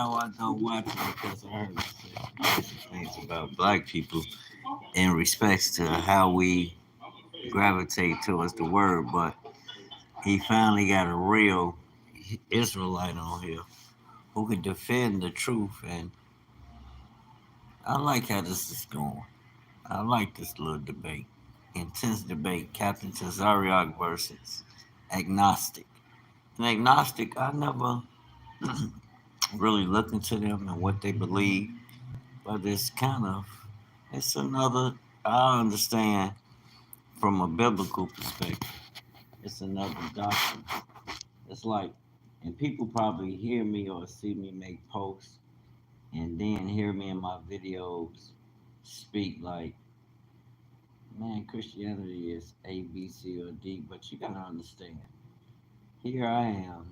how I don't watch it because I heard some things about black people in respects to how we gravitate towards the word, but he finally got a real Israelite on here who could defend the truth, and I like how this is going. I like this little debate. Intense debate, Captain Tazariak versus Agnostic. An agnostic, I never really looked into them and what they believe, but it's another, I understand from a biblical perspective, it's another doctrine. It's like, and people probably hear me or see me make posts and then hear me in my videos speak like, man, Christianity is A, B, C, or D, but you gotta understand. Here I am,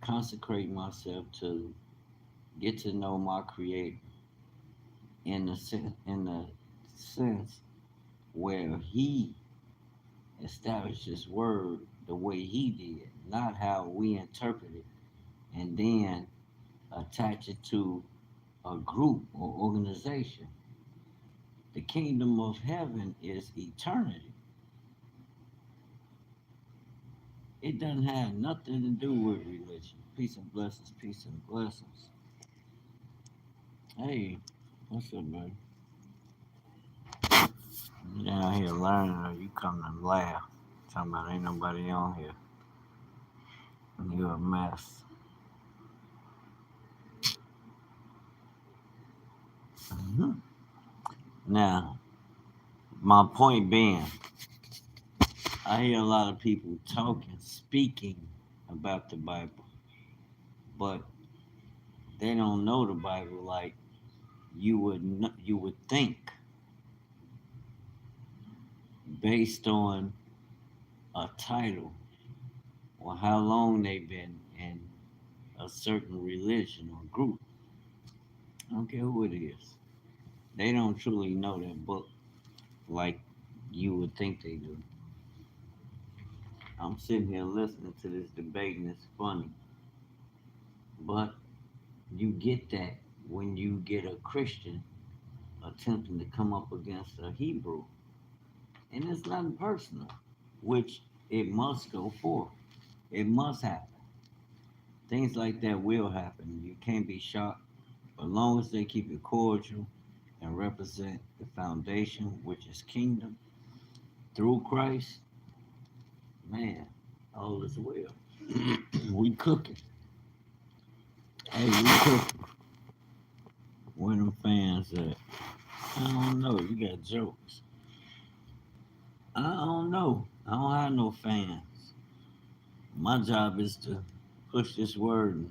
consecrating myself to get to know my Creator in the sense where He established His word the way He did, not how we interpret it, and then attach it to a group or organization. The kingdom of heaven is eternity. It doesn't have nothing to do with religion. Peace and blessings, peace and blessings. Hey, what's up, man? You down here learning or you come to laugh? Talking about ain't nobody on here. You a mess. hmm Now, my point being, I hear a lot of people talking, speaking about the Bible, but they don't know the Bible like you would think based on a title or how long they've been in a certain religion or group. I don't care who it is. They don't truly know that book like you would think they do. I'm sitting here listening to this debate and it's funny. But you get that when you get a Christian attempting to come up against a Hebrew. And it's nothing personal, which it must go forth. It must happen. Things like that will happen. You can't be shocked. As long as they keep it cordial and represent the foundation, which is kingdom, through Christ, man, all is well. We cooking. Hey, we cooking. Where them fans at? I don't know. You got jokes. I don't know. I don't have no fans. My job is to push this word and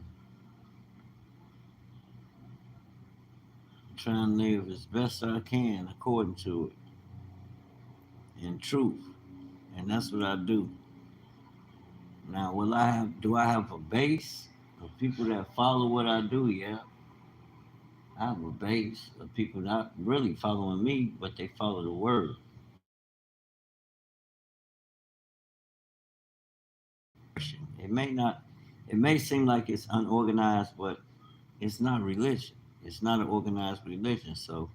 try and live as best I can according to it in truth. And that's what I do. Now, do I have a base of people that follow what I do? Yeah. I have a base of people not really following me, but they follow the word. It may not, it may seem like it's unorganized, but it's not religion. It's not an organized religion. So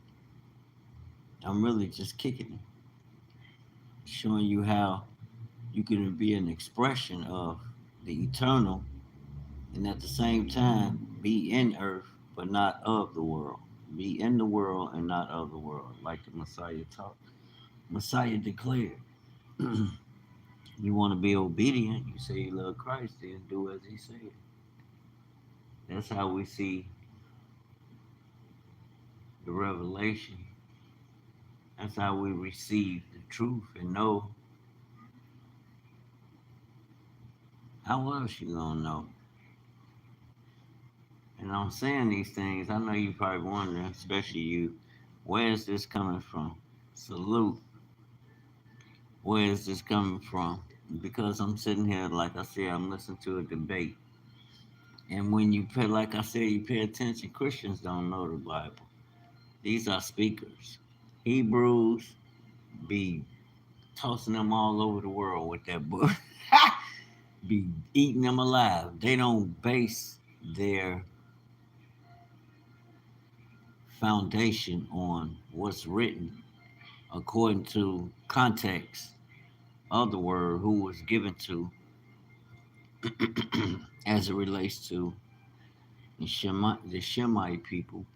I'm really just kicking it, showing you how you can be an expression of the eternal and at the same time be in earth but not of the world. Be in the world and not of the world, like the Messiah taught. Messiah declared. You want to be obedient, you say you love Christ, then do as he said. That's how we see the revelation. That's how we receive the truth and know how else you gonna know. And I'm saying these things, I know you probably wondering, especially you, where is this coming from? Salute. Where is this coming from? Because I'm sitting here, like I said, I'm listening to a debate. And when you pay, like I said, you pay attention, Christians don't know the Bible. These are speakers. Hebrews be tossing them all over the world with that book. Be eating them alive. They don't base their foundation on what's written according to context of the word, who was given to, as it relates to the Shemite people.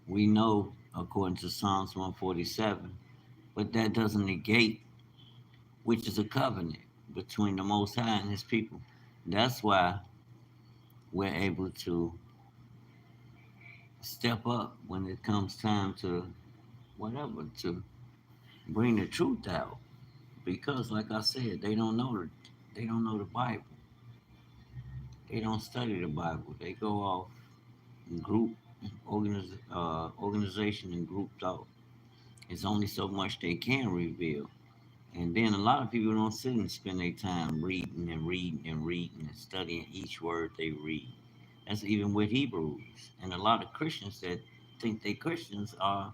We know according to Psalms 147, but that doesn't negate which is a covenant between the Most High and His people. That's why we're able to step up when it comes time to whatever, to bring the truth out. Because, like I said, they don't know the Bible. They don't study the Bible. They go off group organization and group thought. It's only so much they can reveal. And then a lot of people don't sit and spend their time reading and reading and reading and studying each word they read. That's even with Hebrews. And a lot of Christians that think they Christians are,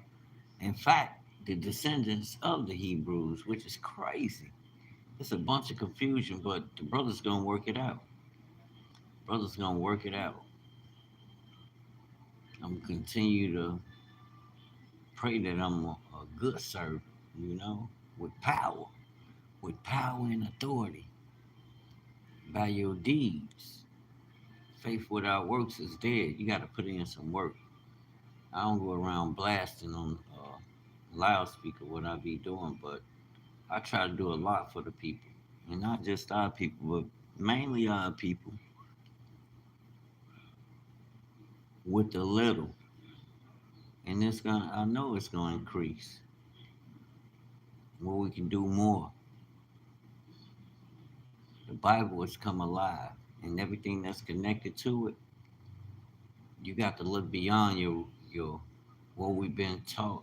in fact, the descendants of the Hebrews, which is crazy. It's a bunch of confusion, but the brother's gonna work it out. Brother's gonna work it out. I'm gonna continue to pray that I'm a good servant, with power and authority by your deeds. Faith without works is dead. You got to put in some work. I don't go around blasting on loudspeaker what I be doing, but I try to do a lot for the people, and not just our people, but mainly our people with the little. And I know it's gonna increase. Where we can do more. The Bible has come alive, and everything that's connected to it. You got to look beyond your what we've been taught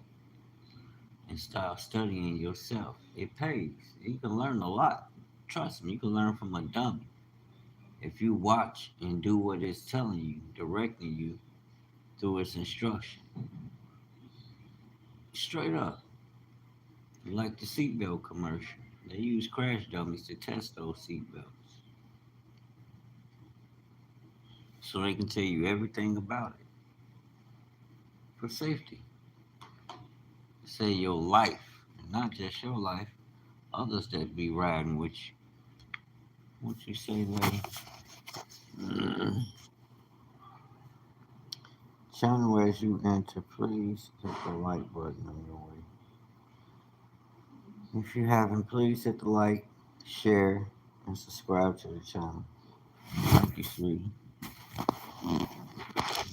and start studying yourself. It pays. You can learn a lot. Trust me, you can learn from a dummy. If you watch and do what it's telling you, directing you through its instruction. Straight up. Like the seatbelt commercial. They use crash dummies to test those seatbelts. So they can tell you everything about it. For safety. Say your life. And not just your life. Others that be riding with you. What you say, lady? Channel as you enter, please hit the like button on your way. If you haven't, please hit the like, share, and subscribe to the channel. Thank you, sweetie. I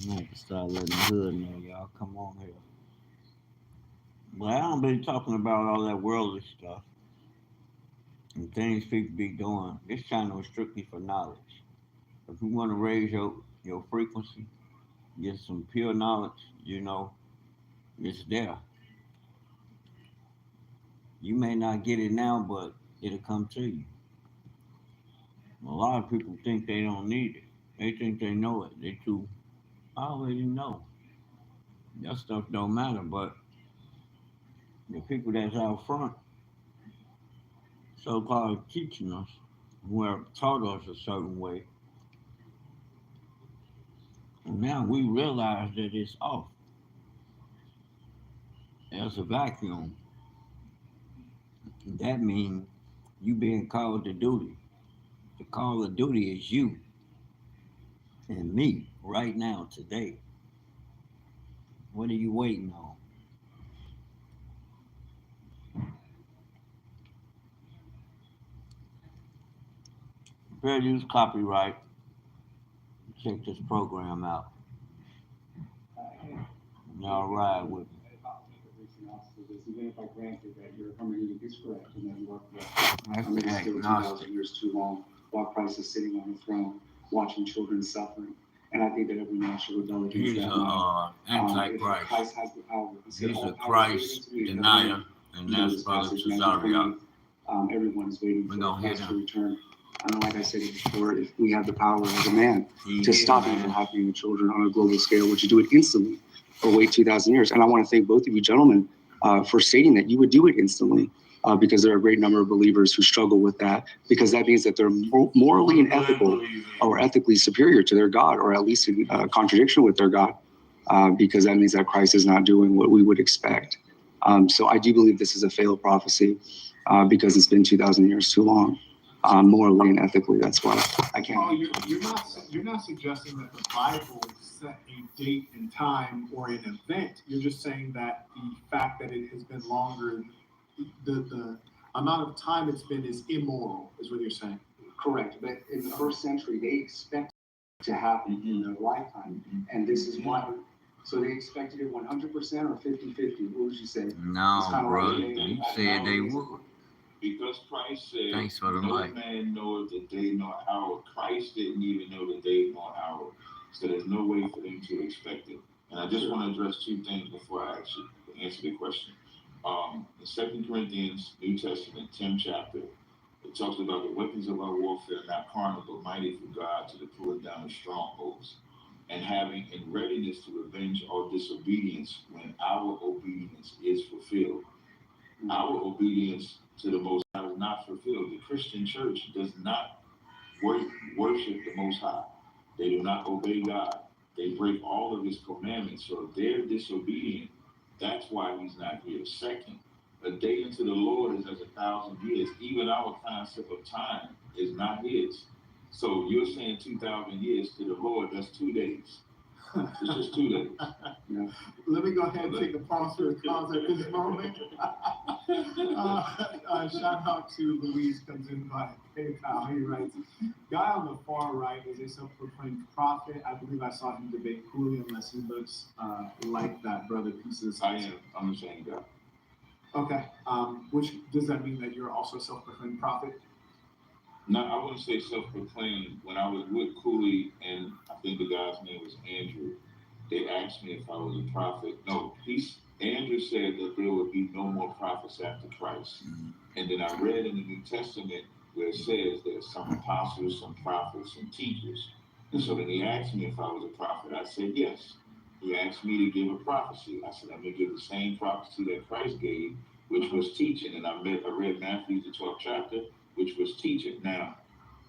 have to start letting the hood know, y'all. Come on here. But I don't be talking about all that worldly stuff and things people be doing. This channel is strictly for knowledge. If you want to raise your frequency, get some pure knowledge, it's there. You may not get it now, but it'll come to you. A lot of people think they don't need it. They think they know it. I already know. That stuff don't matter, but the people that's out front, so-called teaching us, who have taught us a certain way, and now we realize that it's off. There's a vacuum. That means you being called to duty. The call of duty is you and me right now, today. What are you waiting on? Fair use copyright. Check this program out. Y'all ride with me. Even if I granted that your hermeneutic is correct and that you are correct, it's still 2,000 years too long while Christ is sitting on the throne watching children suffering. And I think that every man should rebel against that mind. Antichrist. Christ has the power. He's a Christ denier, and that's Brother Cesario. Everyone is waiting for Christ to return. Like I said before, if we have the power as a man to stop it from happening to children on a global scale, would you do it instantly or wait 2,000 years? And I want to thank both of you gentlemen for stating that you would do it instantly, because there are a great number of believers who struggle with that, because that means that they're morally and ethically superior to their God, or at least in contradiction with their God. because that means that Christ is not doing what we would expect. So I do believe this is a failed prophecy because it's been 2,000 years too long, morally and ethically. That's why I can't. Oh, you're not suggesting that the Bible set a date and time or an event. You're just saying that the fact that it has been longer, the amount of time it's been is immoral, is what you're saying. Correct, but in the first century, they expect it to happen in their lifetime, and this is why. So they expected it 100% or 50-50. What would you say? No, bro. You said they would. Because Christ said, Thanks for the no light. man knoweth the day nor hour. Christ didn't even know the day nor hour. So there's no way for them to expect it. And I just want to address two things before I actually answer the question. In 2 Corinthians, New Testament, 10th chapter, it talks about the weapons of our warfare are not carnal, but mighty for God to the pulling down of strongholds, and having in readiness to avenge all disobedience when our obedience is fulfilled. Our obedience to the Most High is not fulfilled. The Christian church does not worship the Most High. They do not obey God. They break all of His commandments. So if they're disobedient, that's why He's not here. Second, a day unto the Lord is as 1,000 years. Even our concept of time is not His. So you're saying 2,000 years to the Lord, that's 2 days. It's just 2 days. Yeah. Let me go ahead and take a pause for the cause at this moment. Shout out to Louise, comes in by PayPal. He writes, guy on the far right is a self-proclaimed prophet. I believe I saw him debate Cooley, unless he looks like that brother pieces. I am. I'm the same guy. Okay. Which does that mean that you're also a self-proclaimed prophet? No, I wouldn't say self-proclaimed. When I was with Cooley, and I think the guy's name was Andrew, they asked me if I was a prophet. No, Andrew said that there would be no more prophets after Christ. And then I read in the New Testament where it says there's some apostles, some prophets, and teachers. And so then he asked me if I was a prophet. I said yes. He asked me to give a prophecy. I said I'm going to give the same prophecy that Christ gave, which was teaching. And I read Matthew, the 12th chapter, which was teaching. Now,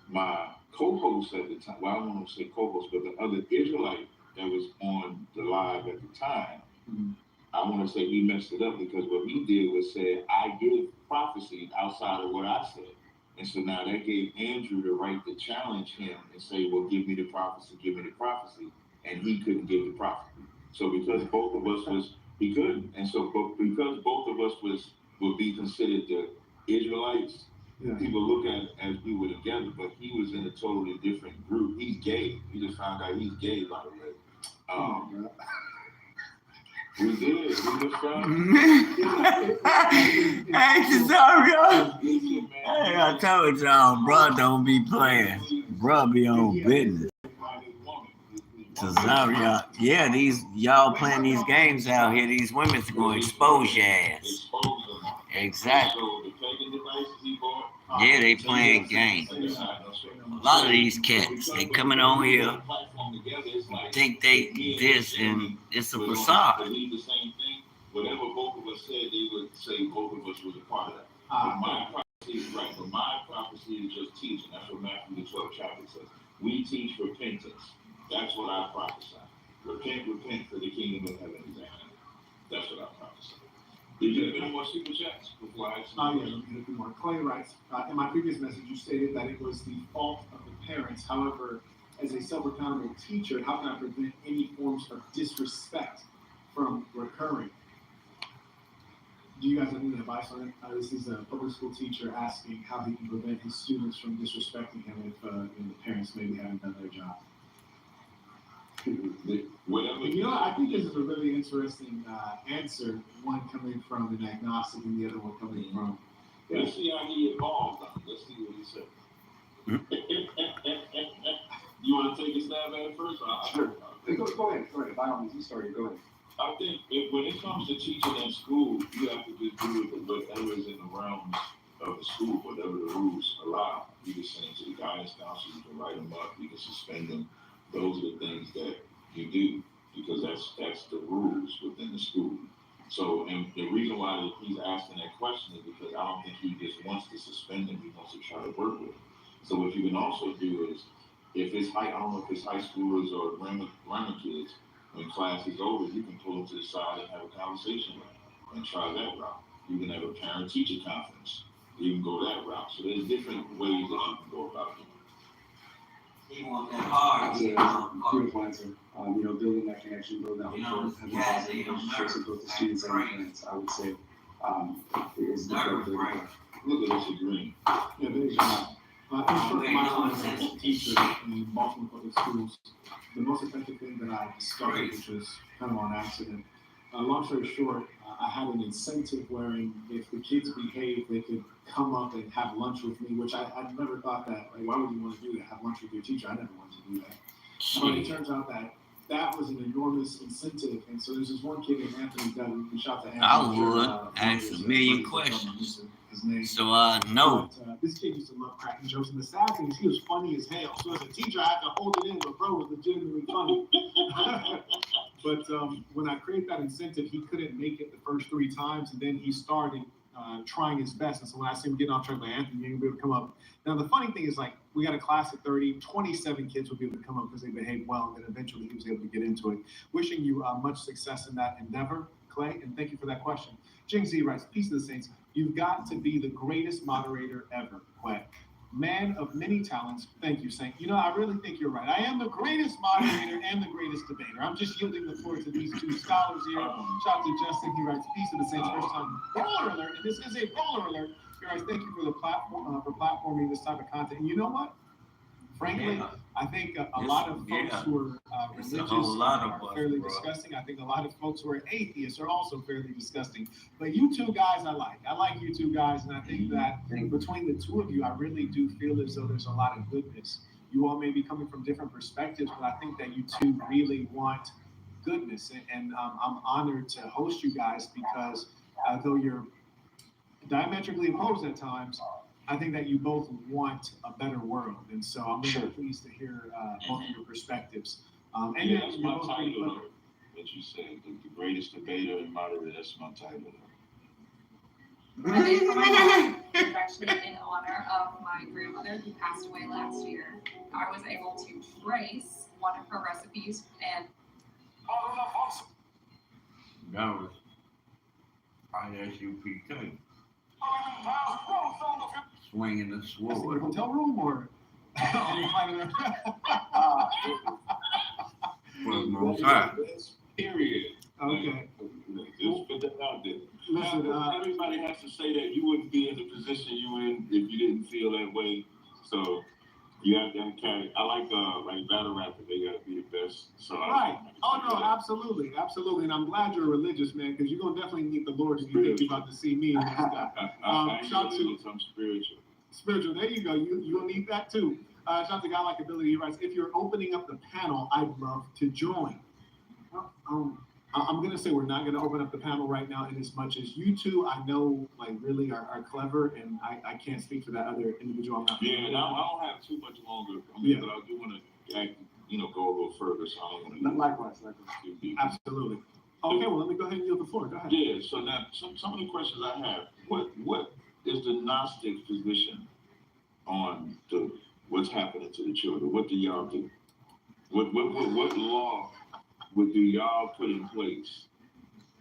my co-host at the time, well, I don't want to say co-host, but the other Israelite that was on the live at the time, I want to say he messed it up because what he did was say, I give prophecy outside of what I said. And so now that gave Andrew the right to challenge him and say, well, give me the prophecy, give me the prophecy. And he couldn't give the prophecy. So because both of us he couldn't. And so because both of us would be considered the Israelites, people look at it as we were together, but he was in a totally different group. He's gay. We just found out he's gay, by the way. We did. We just found Hey, Cesario. Hey, I told y'all, bro, don't be playing. Bro, be on business. Cesario, yeah, y'all playing these games out here. These women's going to expose your ass. Exactly. Yeah, they playing games. A lot of these cats, they coming on here, think they this, and it's a facade. Whatever both of us said, they would say both of us was a part of that. But my prophecy is right, but my prophecy is just teaching. That's what Matthew the 12th chapter says. We teach repentance. That's what I prophesy. Repent, for the kingdom of heaven is at hand. That's what I prophesy. Did you have any more super chats before I ask you? Yeah, a few more. Clay writes, in my previous message, you stated that it was the fault of the parents. However, as a self-accountable teacher, how can I prevent any forms of disrespect from recurring? Do you guys have any advice on it? This is a public school teacher asking how he can prevent his students from disrespecting him if the parents maybe haven't done their job. I think this is a really interesting answer. One coming from an agnostic and the other one coming from. Let's see how he evolved. Let's see what he said. You want to take a stab at it first? Sure. Go ahead. By all means, you started. Go ahead. I think when it comes to teaching in school, you have to just do it whatever is in the realms of the school, whatever the rules allow. You can send it to the guidance counselor, you can write them up, you can suspend them. Those are the things that you do because that's the rules within the school. So, and the reason why he's asking that question is because I don't think he just wants to suspend them, he wants to try to work with them. So what you can also do is, if it's I don't know if it's high schoolers or grammar kids, When class is over, you can pull them to the side and have a conversation and try that route. You can have a parent-teacher conference. You can go that route. So there's different ways that you can go about it. He want that hard. Beautiful answer. Building that connection, building that rapport, having positive relationships with both the students and the parents, I would say, is the correct way to go. Look at this agreeing. Yeah, there is not. In short, my time as a teacher in Baltimore public schools, the most effective thing that I discovered, which was kind of on accident. Long story short, I had an incentive wherein if the kids behaved, they could come up and have lunch with me, which I never thought that, like, why would you want to do that? Have lunch with your teacher? I never wanted to do that. But it turns out that was an enormous incentive. And so there's this one kid named Anthony Dunn. We shot to Anthony. I would ask a million questions. So I know. But, this kid used to love cracking jokes. And the sad thing is he was funny as hell. So as a teacher, I had to hold it in, but bro was legitimately funny. But when I created that incentive, he couldn't make it the first 3 times. And then he started trying his best. And so when I see him getting off track, like, Anthony, you're going to be able to come up. Now, the funny thing is, like, we got a class of 30, 27 kids would be able to come up because they behaved well. And then eventually he was able to get into it. Wishing you much success in that endeavor, Clay. And thank you for that question. Jing Z writes, peace to the saints. You've got to be the greatest moderator ever, Clay. Man of many talents. Thank you, Saint. I really think you're right. I am the greatest moderator and the greatest debater. I'm just yielding the floor to these 2 scholars here. Shout out to Justin. He writes, peace to the saints. First time roller alert. And this is a roller alert. He writes, thank you for the platform, for platforming this type of content. And you know what? Frankly, I think a lot of folks who are religious are fairly disgusting. I think a lot of folks who are atheists are also fairly disgusting. But you 2 guys I like. I like you 2 guys, and I think that between the 2 of you, I really do feel as though there's a lot of goodness. You all may be coming from different perspectives, but I think that you 2 really want goodness. And I'm honored to host you guys because though you're diametrically opposed at times, I think that you both want a better world, and so I'm really pleased to hear both of your perspectives. And that's my title that you said, the greatest debater and moderator. That's my title. It's actually in honor of my grandmother who passed away last year. I was able to trace one of her recipes and. That was ISUPK. Swinging the sword. That's in the hotel room or Period. Okay. Just put that out there. Listen, everybody has to say that you wouldn't be in the position you in if you didn't feel that way. So you have to carry. I like battle rappers. They gotta be the best. So right. Oh no, absolutely, absolutely. And I'm glad you're religious, man, because you're gonna definitely need the Lord if you think you're about to see me. I'm spiritual. Spiritual. There you go. You'll need that too. Shout out to God Like Ability. He writes, if you're opening up the panel, I'd love to join. I'm going to say we're not going to open up the panel right now in as much as you 2, I know, like, really are clever, and I can't speak for that other individual. I don't have too much longer, but I do want to go a little further, so I don't want to... Likewise. Absolutely. Okay, well, let me go ahead and yield the floor. Go ahead. Yeah, so now, some of the questions I have, what is the Gnostic position on what's happening to the children? What do y'all do? What law would do y'all put in place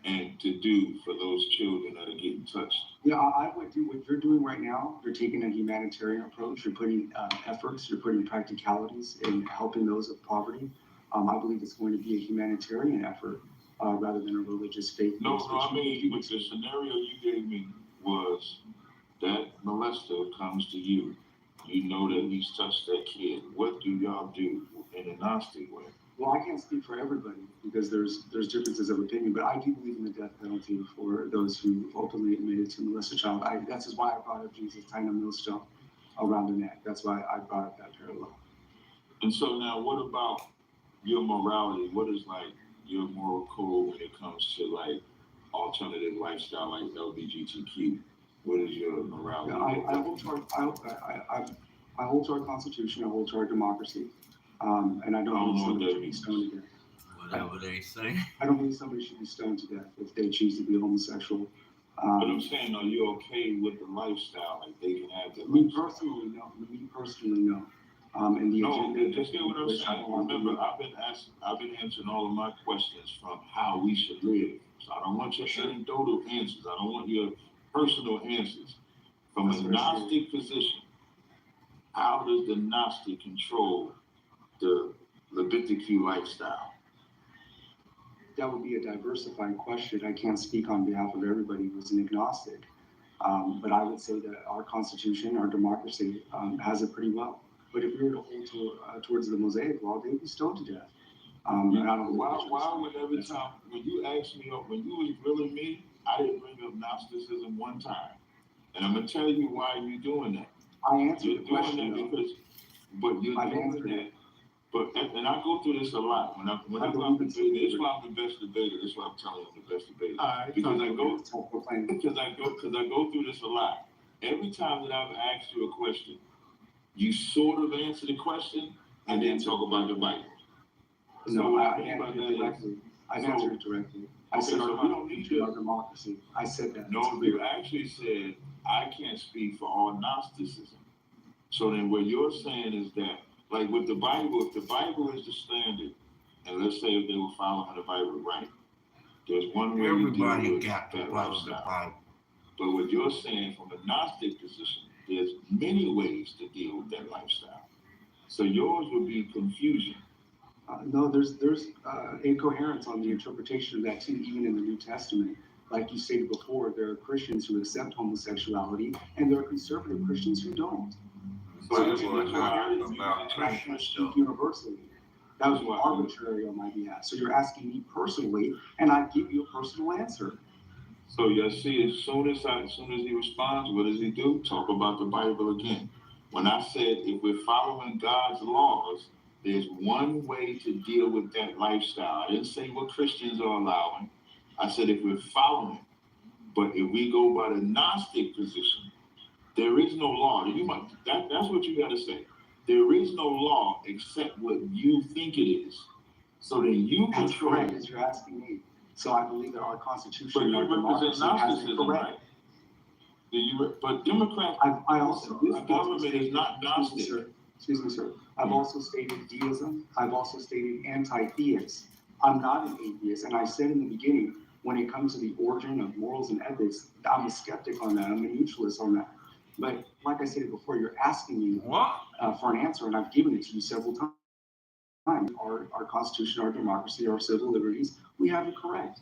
and to do for those children that are getting touched? Yeah, I would do what you're doing right now. You're taking a humanitarian approach. You're putting efforts, you're putting practicalities in helping those of poverty. I believe it's going to be a humanitarian effort rather than a religious faith. No, I mean, with the scenario you gave me was that molester comes to you. You know that he's touched that kid. What do y'all do in a Gnostic way? Well, I can't speak for everybody because there's differences of opinion, but I do believe in the death penalty for those who openly admitted to molest a child. That's why I brought up Jesus tying a millstone around the neck. That's why I brought up that parallel. And so now, what about your morality? What is your moral code when it comes to alternative lifestyle like LGBTQ? What is your morality? I hold to our Constitution. I hold to our democracy. And I don't believe somebody should be stoned to death. Whatever they say. I don't believe somebody should be stoned to death if they choose to be homosexual. But I'm saying, are you okay with the lifestyle? Like they can have the Me personally, no. And the No, agenda. just get what I'm saying. Remember, I've been answering all of my questions from how we should live. So I don't want your anecdotal answers. I don't want your personal answers. From a Gnostic position, how does the Gnostic control the Leviticus lifestyle? That would be a diversifying question. I can't speak on behalf of everybody who's an agnostic. But I would say that our Constitution, our democracy, has it pretty well. But if we were to hold towards the Mosaic Law, they'd be stoned to death. And I don't Why would every time, when you asked me, when you was grilling me, I didn't bring up Gnosticism one time. And I'm going to tell you why you're doing that. I answered You're the doing question, that because, but you're I've doing answered that. it. But, and I go through this a lot. Whenever I'm debating, this is why I'm the best debater. This is why I'm telling you I'm the best debater. Because I go through this a lot. Every time that I've asked you a question, you sort of answer the question and then talk about the Bible. No, I answered it directly. I answered it directly. I said so we don't need our democracy. I said that. No, you actually said I can't speak for all Gnosticism. So then what you're saying is that, like with the Bible, if the Bible is the standard, and let's say if they were following the Bible right, there's one way to deal with that lifestyle. But what you're saying from a Gnostic position, there's many ways to deal with that lifestyle. So yours would be confusion. No, there's incoherence on the interpretation of that too, even in the New Testament. Like you stated before, there are Christians who accept homosexuality, and there are conservative Christians who don't. So there's incoherence about Christians universally. That was arbitrary on my behalf. So you're asking me personally, and I give you a personal answer. So you see, as soon as he responds, what does he do? Talk about the Bible again. When I said if we're following God's laws, there's one way to deal with that lifestyle. I didn't say what Christians are allowing. I said if we're following. But if we go by the Gnostic position, there is no law. That's what you got to say. There is no law except what you think it is. So then you That's control. correct, as you're asking me. So I believe that our Constitution but and you our represent democracy has it Gnosticism, correct. right? But Democrats, this government is not Gnostic. Excuse me, sir. I've also stated deism. I've also stated anti-theist. I'm not an atheist. And I said in the beginning, when it comes to the origin of morals and ethics, I'm a skeptic on that. I'm a neutralist on that. But like I said before, you're asking me for an answer, and I've given it to you several times. Our Constitution, our democracy, our civil liberties, we have it correct.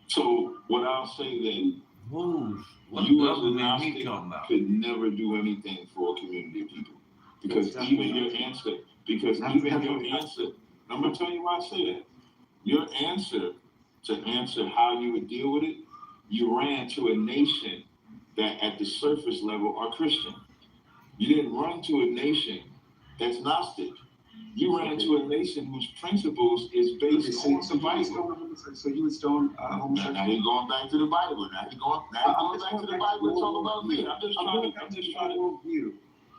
So what I'll say then, What you as a government Gnostic he talking about? could never do anything for a community of people. Because even your answer, I'm going to tell you why I say that. Your answer to answer how you would deal with it, you ran to a nation that at the surface level are Christian. You didn't run to a nation that's Gnostic. You ran to a nation whose principles is based on the Bible. So you would stone homosexuality? Now he's going back to the Bible. Now he's going back to the Bible to talk about me. I'm just trying to worldview.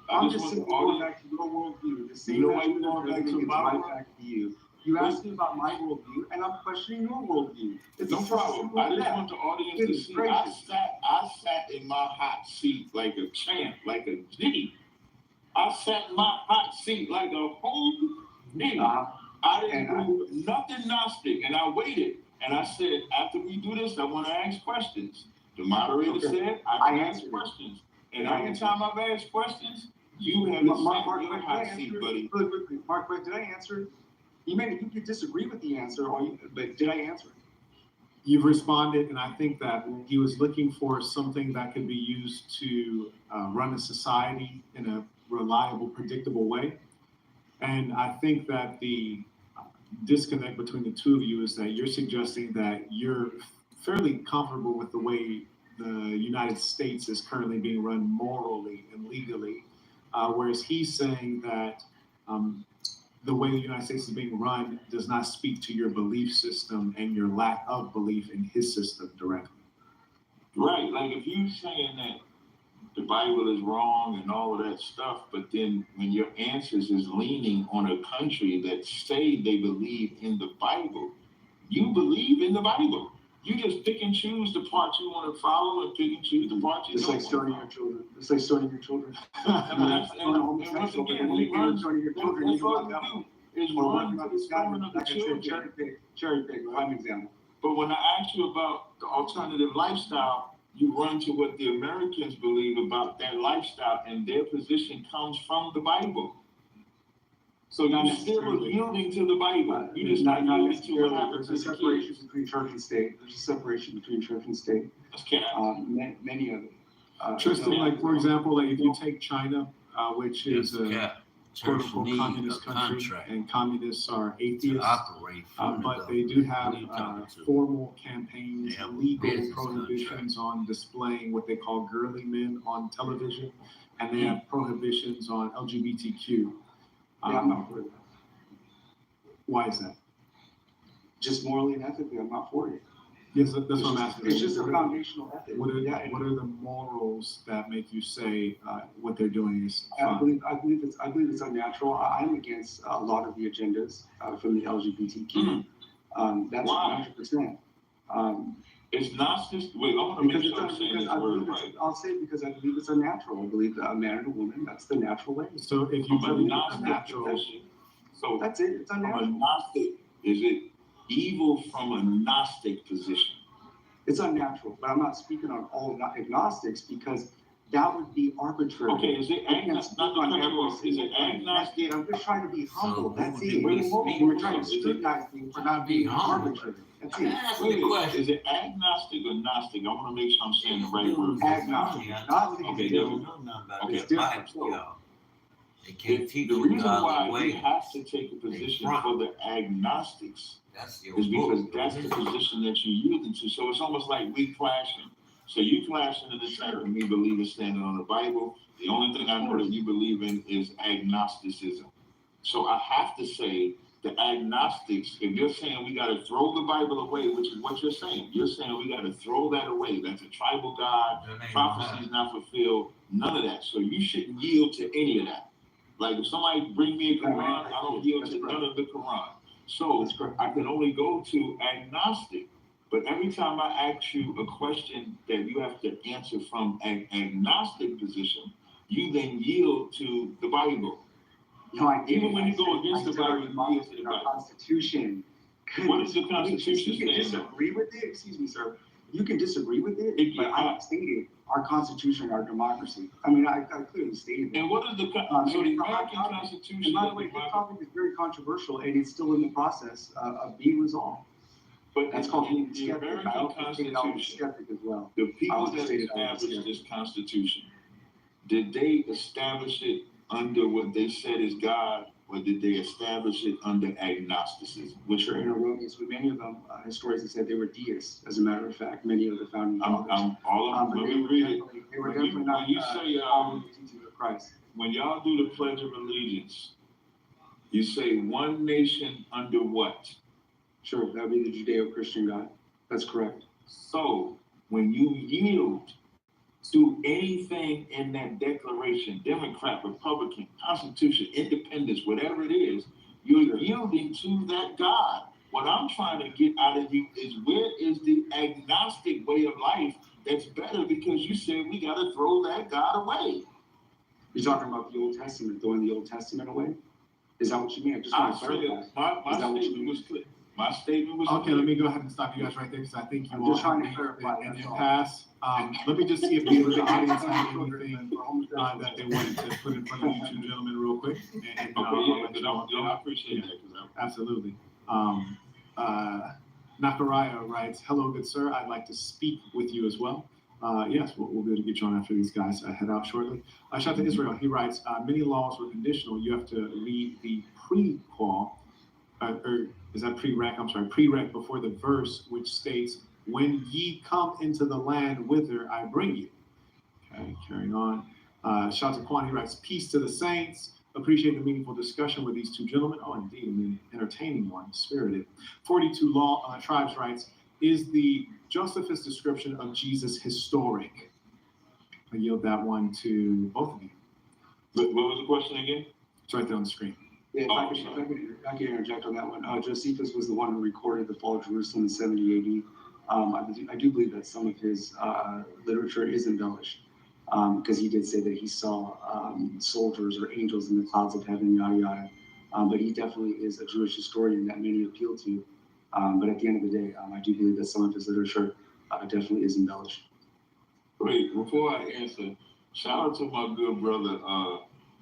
I'm just simply going back to your worldview. The same why you're going back to my right back to you. You asked me about my worldview, and I'm questioning your worldview. It's no problem. I just want the audience to see. I sat in my hot seat like a champ, like a G. I sat in my hot seat like a whole nigga. I didn't do nothing Gnostic, and I waited. And I said, after we do this, I want to ask questions. The moderator said, I can ask questions. And every time I've asked questions, you have sat in your hot seat, buddy. Mark, did I answer? You could disagree with the answer, but did I answer? You've responded, and I think that he was looking for something that could be used to run a society in a reliable, predictable way. And I think that the disconnect between the two of you is that you're suggesting that you're fairly comfortable with the way the United States is currently being run morally and legally, whereas he's saying that the way the United States is being run does not speak to your belief system and your lack of belief in his system directly. Right, like if you're saying that the Bible is wrong and all of that stuff, but then when your answers is leaning on a country that say they believe in the Bible, you believe in the Bible. You just pick and choose the part you want to follow and pick and choose the part you It's don't like want stoning to your children. It's like stoning your children. and once again, we run. Stoning your children. That's You all know you about do is or run working to on the this guy. stoning of the Like I said, children. cherry pick, prime example. But when I ask you about the alternative lifestyle, you run to what the Americans believe about that lifestyle, and their position comes from the Bible. So Not you're still necessarily. yielding to the Bible. You just not not yielding to what necessarily. happened There's to a the separation kids. between church and state. There's a separation between church and state. That's cap. Many of it. Tristan, you know, like for example, like if you take China, which It's is a cap. quote Church unquote need communist a country, contract and communists are to atheists, operate from the but they government. do Who have you talking to? formal campaigns, They have a legal business prohibitions on displaying what they call girly men on television, and they have prohibitions on LGBTQ. Yeah, I'm not for that. Why is that? Just morally and ethically, I'm not for it. Yes, that's what I'm asking. It's just a foundational ethic. What are Yeah, what are the morals that make you say what they're doing is I fine? believe it's unnatural. I'm against a lot of the agendas from the LGBTQ. That's Why? 100%. It's not just, wait, I want to make Because sure I'm saying this word right. I'll say it because I believe it's unnatural. I believe that a man and a woman, that's the natural way. So if you From a believe it's Gnostic natural, position, so That's it. It's from a unnatural. Gnostic, is it evil from a Gnostic position? It's unnatural. But I'm not speaking on all agnostics because that would be arbitrary. Okay, is it agnostic? Not to cut you off. Is it agnostic? I'm just trying to be humble. who That's would it. be speaking We're trying to for? scrutinize things for not being humble. arbitrary. That's I'm it. asking the question. Is it agnostic or Gnostic? I want to make sure I'm saying the right word. Agnostic. Gnostic Okay, is They there don't we know nothing about Okay, this different. Bible, y'all. They can't If teach the you reason God's why way. we have to take a position front. for the agnostics That's your is because book. that's the position that you're yielding to. So it's almost like we clashing. So you clashing in the sense of me believing standing on the Bible. The only thing I know that you believe in is agnosticism. So I have to say the agnostics, if you're saying we got to throw the Bible away, which is what you're saying we got to throw that away. That's a tribal God. That ain't Prophecy is not fulfilled. None of that. So you shouldn't yield to any of that. Like if somebody bring me a Quran, I don't yield to none of the Quran. So I can only go to agnostic. But every time I ask you a question that you have to answer from an agnostic position, you then yield to the Bible. No, I Even when you go against the Bible, you yield to the our Bible. Constitution. What does the Constitution You can stand on? disagree with it. Excuse me, sir. You can disagree with it, It- but I stated our Constitution, our democracy. I mean, I clearly stated that. And what is the so the American Constitution? And by the way, this topic is very controversial, and it's still in the process of being resolved. But That's called being the skeptic. I American also think I was a Constitution. skeptic as well. The people also that stated I was established this Constitution, did they establish it under what they said is God, or did they establish it under agnosticism? Which are erroneous. With many of them, historians have said they were deists. As a matter of fact, many of the founding fathers. Let me read it. They were When definitely you- not when you say, following the teachings of Christ. When y'all do the Pledge of Allegiance, you say one nation under what? Sure, that would be the Judeo-Christian God. That's correct. So when you yield to anything in that declaration, Democrat, Republican, Constitution, independence, whatever it is, you're yielding to that God. What I'm trying to get out of you is where is the agnostic way of life that's better, because you said we got to throw that God away. You're talking about the Old Testament, throwing the Old Testament away? Is that what you mean? I just I want to clarify. said my Is that what you statement mean? was clear. My statement was okay, clear. let me go ahead and stop you guys right there because I think you I'm all just trying to have clarify, an that's all. impasse. Let me just see if the audience has anything that they wanted to put in front of you two gentlemen real quick. And I'll let you all go. I appreciate that. 'Cause Absolutely. Nakaraya writes, hello, good sir. I'd like to speak with you as well. Yes, we'll be able to get you on after these guys head out shortly. Shout out to Israel. He writes, many laws were conditional. You have to read the prequel, or is that prereq? I'm sorry, prereq before the verse, which states, when ye come into the land whither I bring you. Okay, carrying on. Shout out to Quan. He writes, peace to the saints. Appreciate the meaningful discussion with these two gentlemen. Oh, indeed, an entertaining one, spirited. 42 Law Tribes writes, is the Josephus description of Jesus historic? I yield that one to both of you. What was the question again? It's right there on the screen. Yeah, if I could interject on that one. Josephus was the one who recorded the fall of Jerusalem in 70 AD. I do believe that some of his literature is embellished, because he did say that he saw soldiers or angels in the clouds of heaven, yada yada. But he definitely is a Jewish historian that many appeal to. But at the end of the day, I do believe that some of his literature definitely is embellished. Wait, before I answer, shout out to my good brother,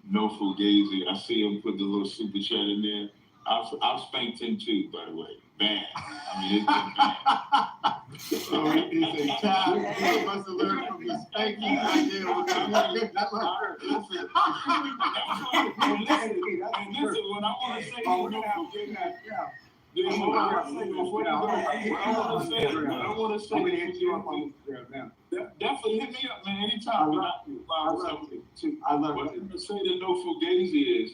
No Fugazi. I see him put the little super chat in there. I've spanked him too, by the way. Bad. I mean, it's been bad. So he's a child. He must have learned from his spanking right there with the And listen, what I want to say is, definitely hit me up, man, anytime. I love it. What I'm gonna say to No Fugazi is,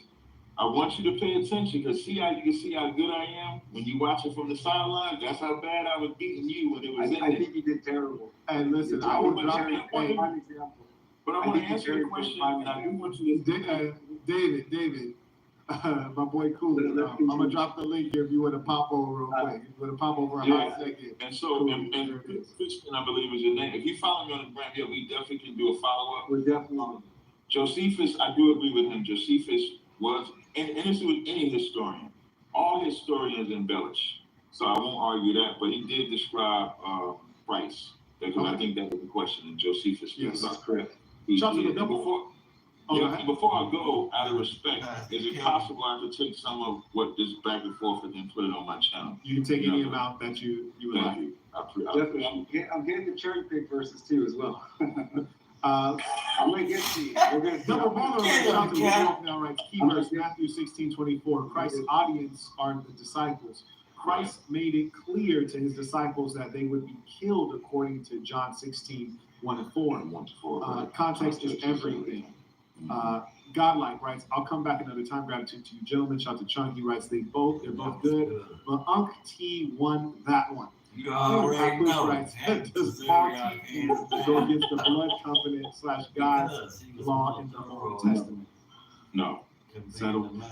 I want you to pay attention, because you can see how good I am when you watch it from the sideline. That's how bad I was beating you when it was in I there. think you did terrible. And listen, I will drop it. Hey, But I want to answer the question, and I do want you to. David, my boy Cooley, I'm gonna drop the link here if you want to pop over real quick. If you want to pop over a hot second. And so, and Christian, I believe is your name. If you follow me on the gram, yeah, we definitely can do a follow up. We're definitely. Josephus, I do agree with him. Josephus was, and this is with any historian. All historians embellish, so I won't argue that. But he did describe Christ, because I think that was the question. And Josephus, yes, that's correct. Before I go, out of respect, is it possible I could take some of what this back and forth and then put it on my channel? You can take any amount that you would like. You. Definitely. I'm getting the cherry pick verses too as well. I'm gonna get to you. We're gonna double baller now, right? Key verse Matthew 16:24. Christ's audience are the disciples. Christ made it clear to his disciples that they would be killed according to John 16:1-4. Context is everything. Godlike writes, I'll come back another time. Gratitude to you, gentlemen. Shout to Chunky writes, they're both good. But Unc T won that one. You already know. Writes, does Paul T go against the blood covenant / God's law in the Old Testament? No. Settled.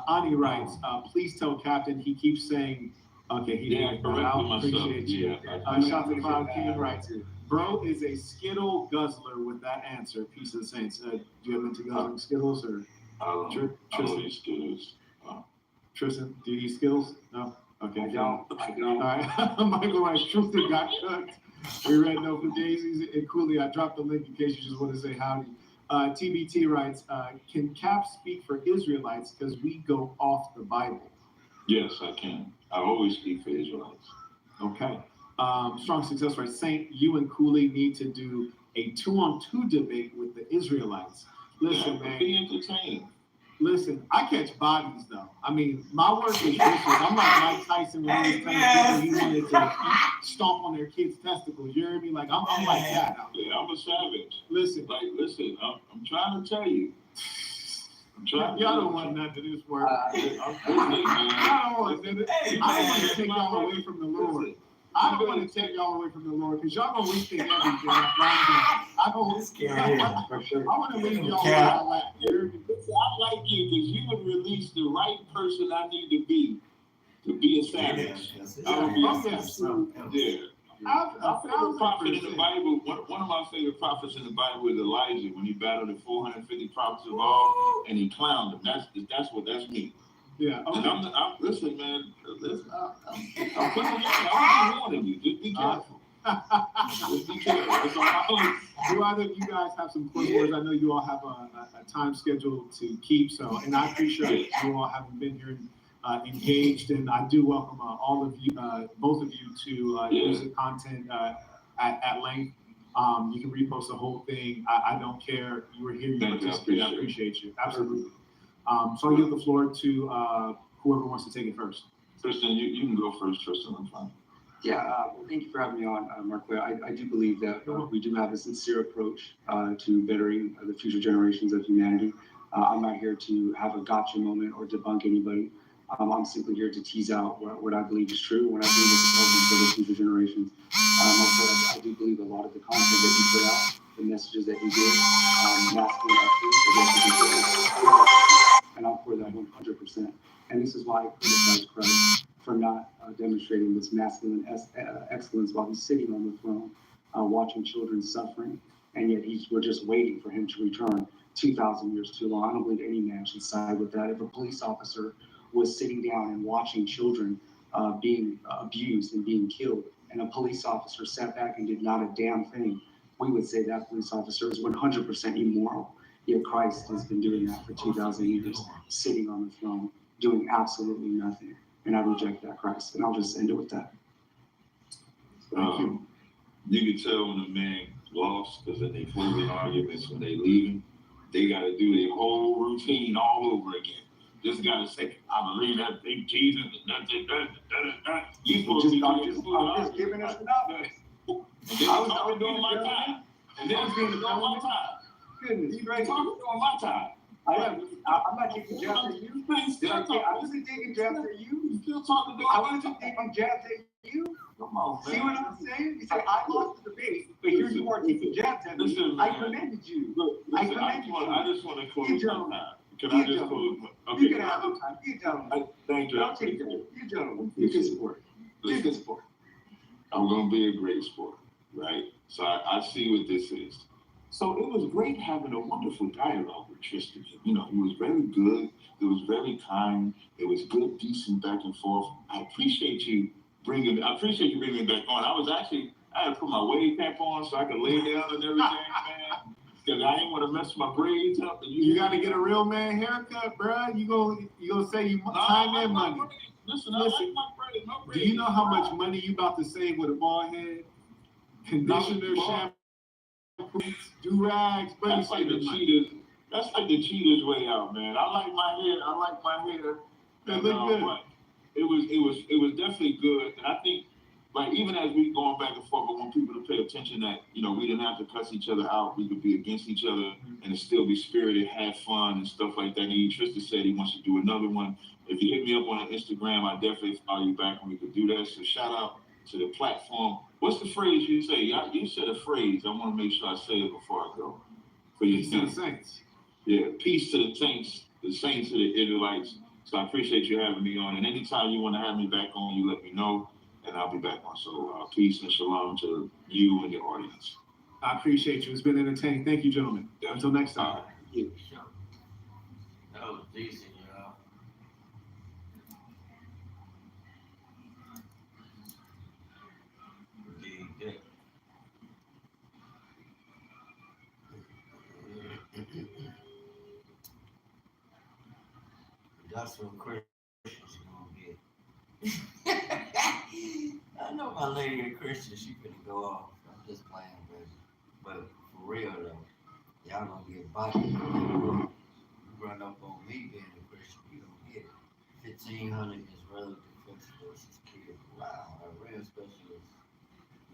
Ani writes, please tell Captain he keeps saying, okay, he did it. I appreciate you. Shout to Cloud King writes, bro is a Skittle guzzler with that answer. Peace of the Saints. Do you have into guzzling Skittles or Tristan? Skittles. Tristan, do you eat Skittles? No? Okay. I don't. All right. Michael writes, Tristan got cooked. We read No for Daisies and Cooley. I dropped the link in case you just want to say howdy. TBT writes, can Cap speak for Israelites because we go off the Bible? Yes, I can. I always speak for Israelites. Okay. Strong Success writes, Saint, you and Cooley need to do a 2-on-2 debate with the Israelites. Listen, man. Be entertaining. Listen, I catch bodies though. I mean, my work is vicious. I'm like Mike Tyson when he was telling people he wanted to stomp on their kids' testicles. You hear me? Like I'm like that. Yeah, I'm a savage. Listen, I'm trying to tell you. Y'all don't want none of this work. I don't want to take y'all away from the Lord. I don't want to take y'all away from the Lord because y'all gonna rethink everything. I want to leave y'all where y'all at. I like you because you would release the right person I need to be a savage. My favorite prophet in the Bible, one of my favorite prophets in the Bible is Elijah when he battled the 450 prophets of all and he clowned them. That's me. Yeah. Okay. And listen, man. I'm putting I'm warning you. Just be careful. Just be careful. That's all. Do either of you guys have some closing words? I know you all have a time schedule to keep, and I appreciate you all having been here and engaged, and I do welcome all of you, both of you, to use the content at length. You can repost the whole thing. I don't care. You were here. You participated. I appreciate you. Absolutely. So I'll give the floor to whoever wants to take it first. Tristan, you can go first, Tristan. I'm fine. Yeah, thank you for having me on, Mark. I do believe that we do have a sincere approach to bettering the future generations of humanity. I'm not here to have a gotcha moment or debunk anybody. I'm simply here to tease out what I believe is true, what I believe is relevant for the future generations. Also, I do believe a lot of the content that you put out, the messages that you give, masculine and I'm for that 100%. And this is why I criticize Christ for not demonstrating this masculine excellence while he's sitting on the throne, watching children suffering, and yet we're just waiting for him to return. 2,000 years too long. I don't believe any man should side with that. If a police officer was sitting down and watching children being abused and being killed, and a police officer sat back and did not a damn thing, we would say that police officer is 100% immoral. Yet Christ has been doing that for 2,000 years, sitting on the throne, doing absolutely nothing. And I reject that Christ. And I'll just end it with that. Thank you. You can tell when a man lost because in their closing arguments when they leaving, they got to do their whole routine all over again. Just got to say, I believe that thing, Jesus, you supposed to be just giving us an option. And then I'm talking during my time. And then I'm doing my time. Goodness, You talking during my time. I'm not taking jabs at you. I wasn't taking jabs at you. You still talking during I my wasn't time. taking jabs at you. Come on, man. See what I'm saying? You say I lost the debate, but here you are taking jabs at me. Listen, I man. commended you. Look, I listen, commended you. I just want to close You my gentlemen. time. Can You I just close my You can have some time. You gentlemen. Thank you. Don't take that. You gentlemen. You can support. You can support. I'm going to be a great sport, right? So I see what this is. So it was great having a wonderful dialogue with Tristan. You know, he was very good. It was very kind. It was good, decent back and forth. I appreciate you bringing me back on. I had to put my wave cap on so I could lay down and everything, man. Because I ain't want to mess my braids up. And You got to get a real man haircut, bro. You gonna say you time and money. Listen, I like my braids. My braids. Do you know how much money you about to save with a bald head? Conditioner, shampoo, do-rags, but you That's like the saving money. cheaters. That's like the cheaters way out, man. I like my hair. They look good. But it was definitely good, and I think like even as we going back and forth, I want people to pay attention that we didn't have to cuss each other out. We could be against each other and it still be spirited, have fun and stuff like that. And Tristan said he wants to do another one. If you hit me up on Instagram, I definitely follow you back and we could do that. So shout out to the platform. What's the phrase you say? You said a phrase. I want to make sure I say it before I go. For your Peace to the saints. Yeah, peace to the saints to the Israelites. So I appreciate you having me on. And anytime you want to have me back on, you let me know, and I'll be back on. So peace and shalom to you and your audience. I appreciate you. It's been entertaining. Thank you, gentlemen. Until next time. That was decent, y'all. That's what Christians gonna get. I know my lady a Christian, she finna go off. I'm just playing, baby. But for real though, y'all gonna get body. You run up on me being a Christian, you don't get it. 1,500 is relative flex versus kids. Wow, a real specialist.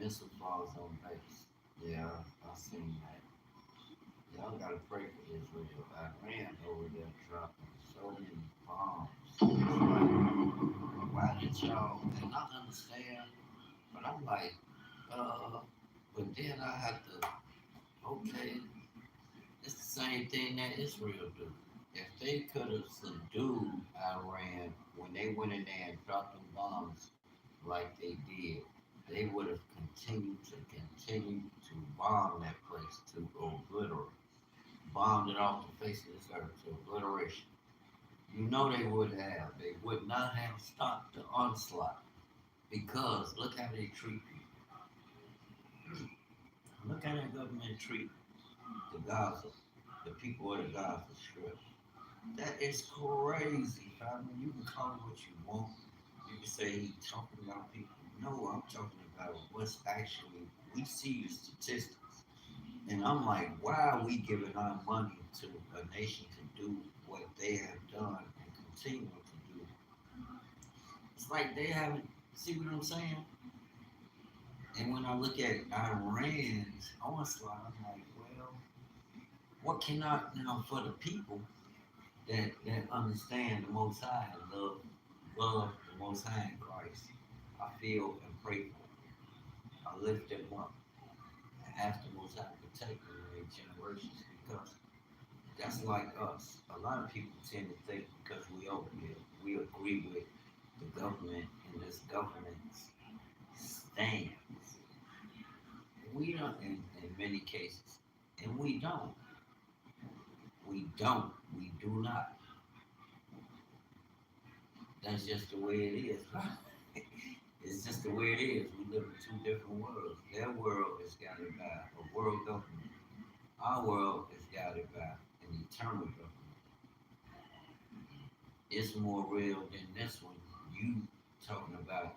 Missile falls on base. Yeah, I seen that. Y'all gotta pray for Israel. Iran over there dropping so many bombs. Like, why did y'all? And I understand, but I'm like, but then I have to, okay, it's the same thing that Israel do. If they could have subdued Iran when they went in there and dropped them bombs like they did, they would have continued to bomb that place to obliterate. Bombed it off the face of this earth to obliteration. You know they would have. They would not have stopped the onslaught because look how they treat people. Look how that government treat the Gaza, the people of the Gaza Strip. That is crazy, family. You can call it what you want. You can say he's talking about people. No, I'm talking about what's actually, we see the statistics. And I'm like, why are we giving our money to a nation to do what they have done and continue to do? It's like they haven't, see what I'm saying? And when I look at Iran's onslaught, I'm like, well, what can I, now for the people that understand the Most High and love the Most High in Christ, I feel and pray for them. I lift them up and ask the Most High to protect them in their generations because that's like us. A lot of people tend to think because we over here, we agree with the government and this government's stance. We don't, in many cases, and we don't. We don't. We do not. That's just the way it is. It's just the way it is. We live in two different worlds. Their world is guided by a world government. Our world is guided by an eternal government. It's more real than this one. You talking about,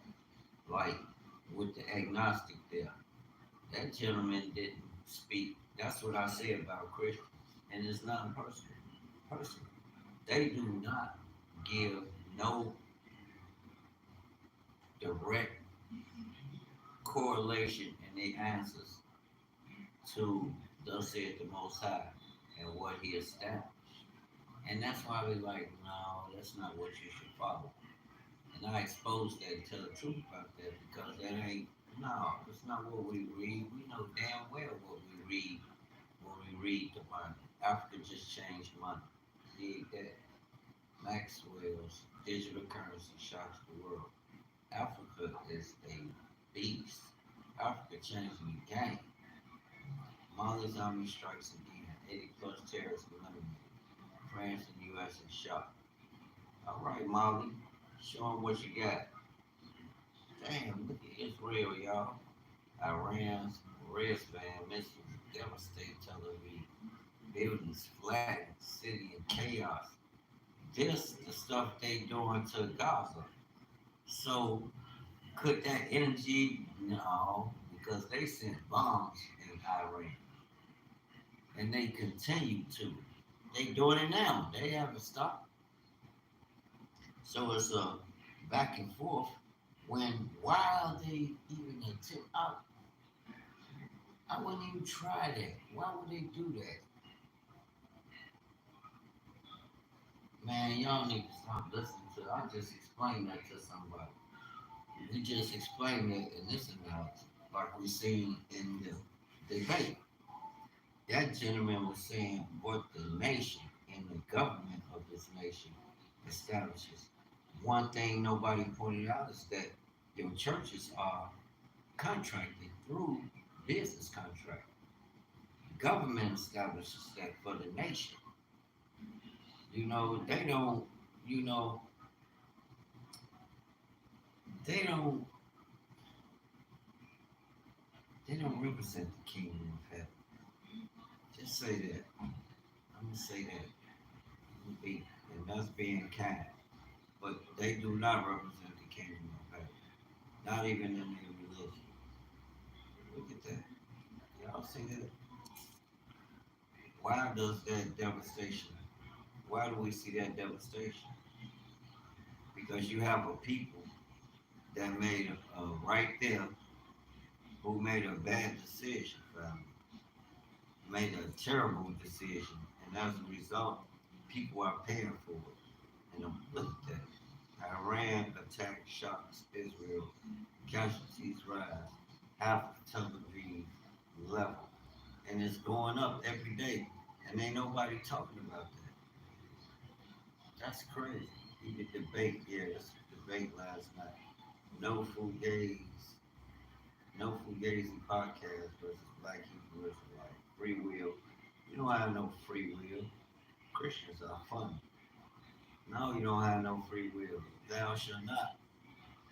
like, with the agnostic there. That gentleman didn't speak. That's what I say about Christians. And it's not personal. Personal. They do not give no direct correlation in their answers to thus said the Most High and what He established. And that's why we like, no, that's not what you should follow. And I expose that and tell the truth about that because that ain't, no, it's not what we read. We know damn well what we read when we read the Bible. Africa just changed money. Did that. Maxwell's digital currency shocks the world. Africa is a beast. Africa changing the game. Mali's army strikes again. 80 plus terrorists eliminated. France and U.S. in shock. All right, Molly, show them what you got. Damn, look at Israel, y'all. Iran's wristband missiles devastate Tel Aviv. Buildings flattened, city in chaos. This the stuff they doing to Gaza. So could that energy? No, because they sent bombs in Iran, and they continue to. They doing it now. They haven't stopped. So it's a back and forth. When why are they even attempt? I wouldn't even try that. Why would they do that? Man, y'all need to stop listening to. I just explained that to somebody. We just explained it in this analogy, like we seen in the debate. That gentleman was saying what the nation and the government of this nation establishes. One thing nobody pointed out is that your churches are contracted through business contract. Government establishes that for the nation. You know, they don't, you know, they don't, they don't represent the kingdom of heaven. Just say that. I'm gonna say that. And that's being kind. But they do not represent the kingdom of heaven. Not even in their religion. Look at that. Y'all see that? Why does that devastation? Why do we see that devastation? Because you have a people that made right there who made a bad decision, family. Made a terrible decision, and as a result, people are paying for it. And look at that. Iran attack shocks Israel. Casualties rise. Half of Tel Aviv level. And it's going up every day. And ain't nobody talking about that. That's crazy. We did debate, yeah, this debate last night. No Fugazi, no Fugazi podcast versus Black Hebrew Israelite. Free will. You don't have no free will. Christians are funny. No, you don't have no free will. Thou shalt not.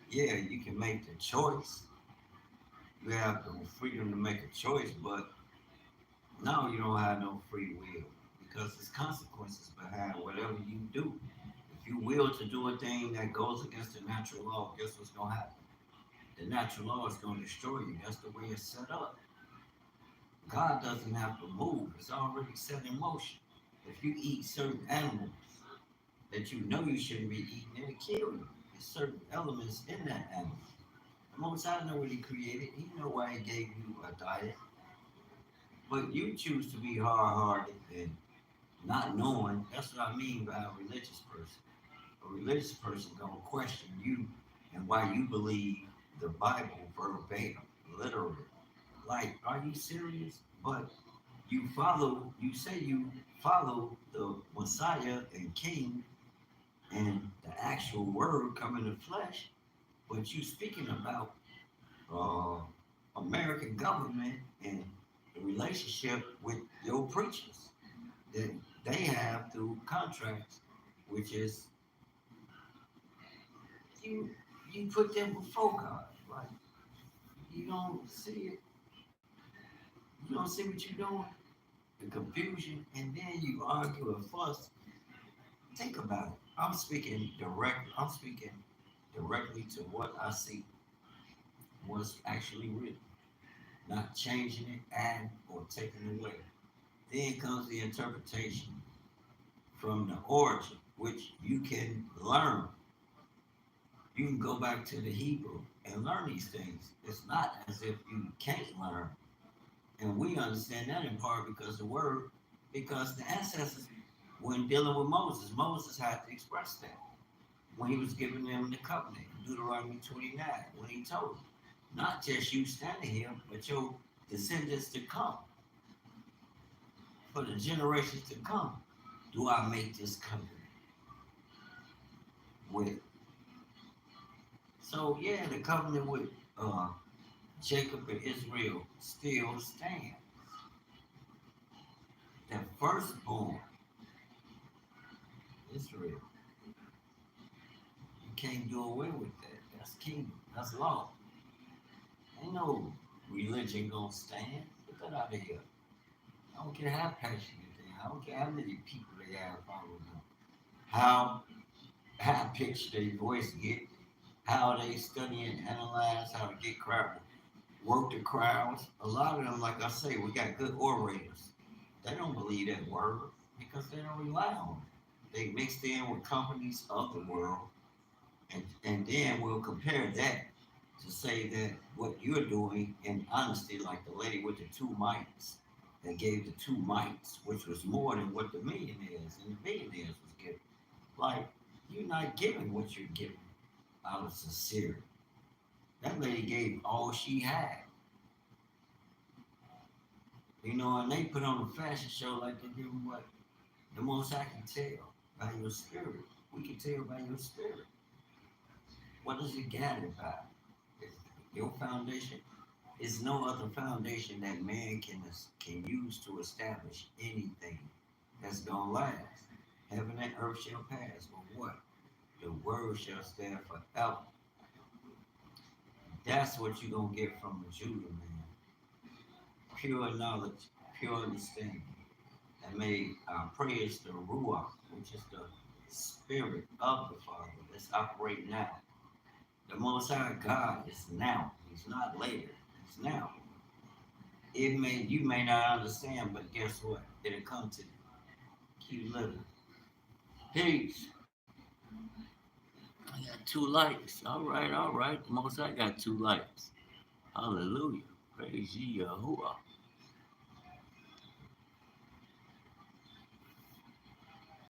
Yeah, you can make the choice. You have the freedom to make a choice, but no, you don't have no free will because there's consequences behind whatever you do. If you will to do a thing that goes against the natural law, guess what's gonna happen? The natural law is gonna destroy you. That's the way it's set up. God doesn't have to move; it's already set in motion. If you eat certain animals that you know you shouldn't be eating, it'll kill you. There's certain elements in that animal. The Most High know what He created. He know why He gave you a diet. But you choose to be hard-hearted and not knowing. That's what I mean by a religious person. A religious person gonna question you and why you believe the Bible verbatim, literally. Like, are you serious? But you say you follow the Messiah and King and the actual word come in the flesh, but you speaking about uh, American government and the relationship with your preachers that they have through contracts, which is you you put them before God, right? You don't see it, you don't see what you're doing, the confusion, and then you argue and fuss. Think about it. I'm speaking directly to what I see, what's actually written, not changing it, adding, or taking away. Then comes the interpretation from the origin, which you can learn. You can go back to the Hebrew and learn these things. It's not as if you can't learn. And we understand that in part because the word, because the ancestors, when dealing with Moses, Moses had to express that. When he was giving them the covenant, Deuteronomy 29, when he told them, not just you standing here, but your descendants to come, for the generations to come, do I make this covenant with. So yeah, the covenant with uh, Jacob and Israel still stands. That firstborn, Israel, you can't do away with that. That's kingdom. That's law. Ain't no religion gonna stand. Get that out of here. I don't care how passionate they are. I don't care how many people they have following them. How high pitched their voice get. How they study and analyze how to get crowd, work the crowds. A lot of them, like I say, we got good orators. They don't believe that word because they don't rely on it. They mixed in with companies of the world, and then we'll compare that to say that what you're doing in honesty, like the lady with the two mites that gave the two mites, which was more than what the millionaires and the billionaires was giving. Like, you're not giving what you're giving out of sincerity. That lady gave all she had. You know, and they put on a fashion show like they do what? The most I can tell by your spirit. We can tell by your spirit. What is it gathered by? Your foundation is no other foundation that man can use to establish anything that's gonna last. Heaven and earth shall pass, but what? The word shall stand forever. That's what you're gonna get from a Judah man. Pure knowledge, pure understanding. And may praise the Ruach, which is the spirit of the Father that's operating now. The Most High God is now. He's not later. He's now. You may not understand, but guess what? It'll come to you. Keep living. Peace. I got 2 likes. All right, all right. The Most High got 2 likes. Hallelujah. Praise ye Yahuwah.